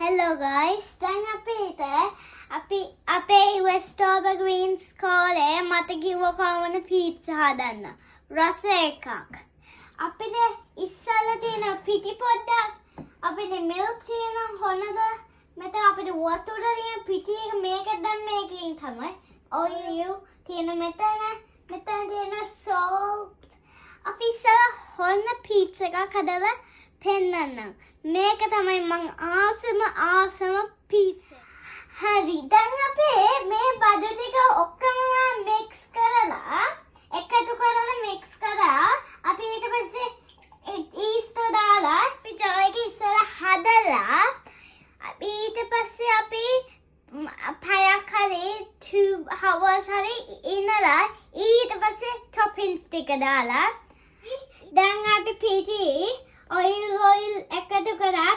Hello guys, දැන් අපි අපේ වෙස්ටෝබර් ග්‍රීන්ස් කෝලේ මට කිව්ව කොහොමද පීට්සා හදන්න. රස එකක්. අපිට ඉස්සල්ලා තියෙන පිටි පොඩ්ඩක් අපිට මිල්ක් තියෙන හොනද මෙතන අපිට වතුර තියෙන පිටි එක මේකට දැන් මේකෙන් තමයි ඔයිල් තියෙන මෙතන තියෙන salt අපි ඉස්සල්ලා හොන්න පීට්සා එකක් හදලා පෙන්නන්නම්. මේක තමයි මං ආසම පීට්සා. හරි දැන් අපි මේ බඩු ටික ඔක්කොම මික්ස් කරලා එකතු කරලා මික්ස් කරා අපි ඊට පස්සේ ඊස්ට් දාලා අපි ජායක ඉස්සරහ හදලා අපි ඊට පස්සේ අපි පයක් හරි 2 hours හරි ඉන්නලා ඊට පස්සේ toppings ටික දාලා දැන් අපි පිටි oil එකතු කරා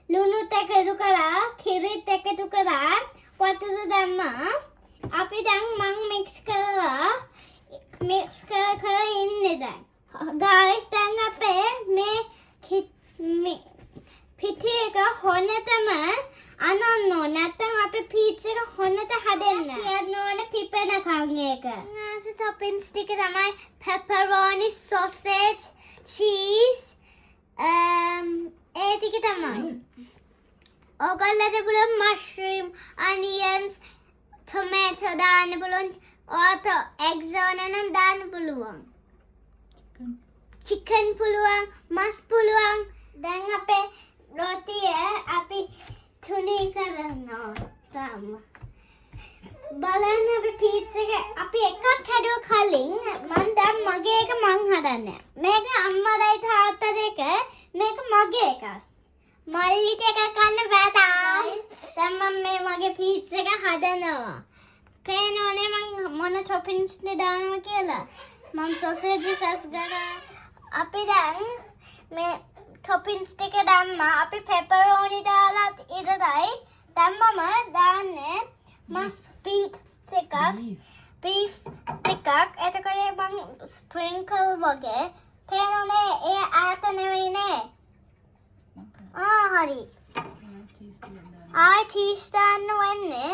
ලුණුත් එකතු කරා කිරිත් එකතු කරා වතුර දැම්මා අපි දැන් මං මික්ස් කරලා ඉන්නේ දැන් guys දැන් අපේ මේ පිටි එක හොනතම අනන්න නැත්නම් අපි පීට්සා එක හොනත හදන්න කියන්න ඕනේ පිපෙනකන් ඒක toppings ටික තමයි pepperoni sausage cheese ඒ ටික තමයි ඔයගොල්ලන්ට පුළුවන් mushroom onions tomato දාන්න පුළුවන් ඔයාට eggs ඕනනම් දාන්න පුළුවන් chicken පුළුවන් මස් පුළුවන් දැන් අපේ රොටිය අපි තුනී කරනවා බලන්න අපි පීට්සා එක අපි එකක් හැදුව කලින් මම දැන් මගේ එක මං හදන්නේ මේක අම්මලයි තාත්තට එක මේක මගේ එක මල්ලිට එකක් ගන්න බෑ තායි දැන් මම මේ මගේ පීට්සා එක හදනවා පේනවනේ මං මොන toppings දානවා කියලා මං sausages අස්ගලා අපි දැන් මේ toppings ටික දැම්මා අපි pepperoni දාලා ඉදරයි දැම්මම දාන්නේ මස් beef ටිකක් එතකොට මං sprinkle වගේ පේනවනේ ඒ ආත නෙවෙයිනේ හරි cheese දාන්න වෙන්නේ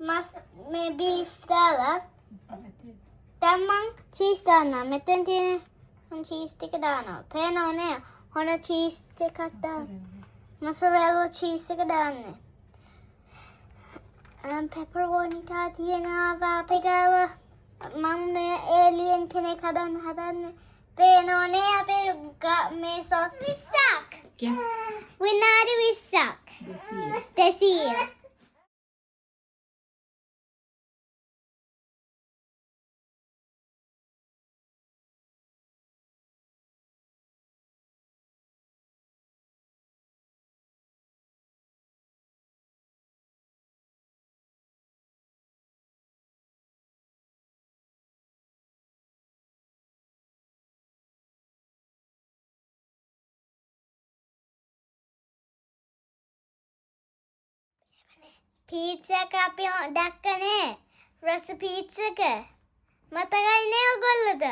මස් මේ beef දාලා දැන් මං cheese දාන්නා මෙතෙන් තියෙන cheese ටික දානවා පේනවනේ හොන cheese ටිකක් දාන්න mozzarella cheese එක දාන්නේ pepperoni තා තියෙනවා අපේ ගාව මම මේ alien කෙනෙක් හදන්නේ පේනවනේ අපේ මේ sauce 20ක් විනාඩි 20ක් 200 පීට්සා එක අපි දැක්කනේ රස පීට්සා එක මතකයිනේ ඔයගොල්ලෝට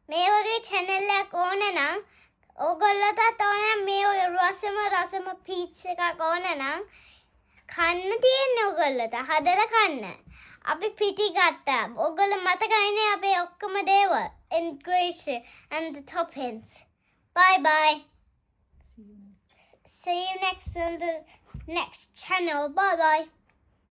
මේ වගේ channel එකක් ඕන නම් ඔයගොල්ලෝටත් ඕන මේ රසම පීට්සා එකක් ඕන නම් කන්න තියෙන්නේ ඔයගොල්ලෝට හදලා කන්න අපි පිටි ගත්තා ඔයගොල්ලෝ මතකයිනේ අපේ ඔක්කොම දේවල් ingredients and the toppings bye see you next on the next channel bye